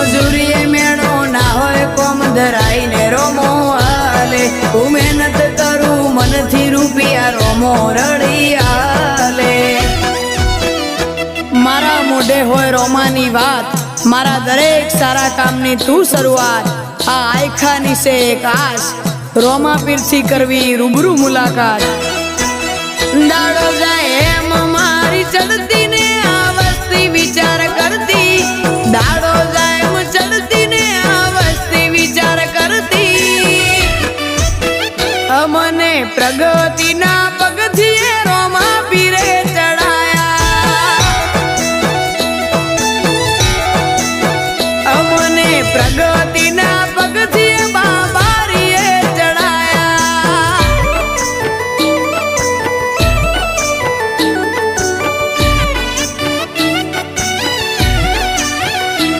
મજૂરીએ મેળો ના હોય કોમ ધરાઈને રોમો હાલે હું મહેનત કરું મનથી રૂપિયા રોમો રડી હાલે મારા મોઢે હોય રોમાની વાત મારા દરેક સારા કામની તું શરૂઆત આ આયખાની છે એક આશ રોમા પીરથી કરવી રૂબરૂ મુલાકાત દાડો જાય એમ મારી ચડતી ને આ વસ્તી વિચાર કરતી દાડો જાય એમ ચડતી ને આ વસ્તી વિચાર કરતી અમને પ્રગતિના પગથિયે રોમા પીરે ચડાયા અમને પ્રગતિ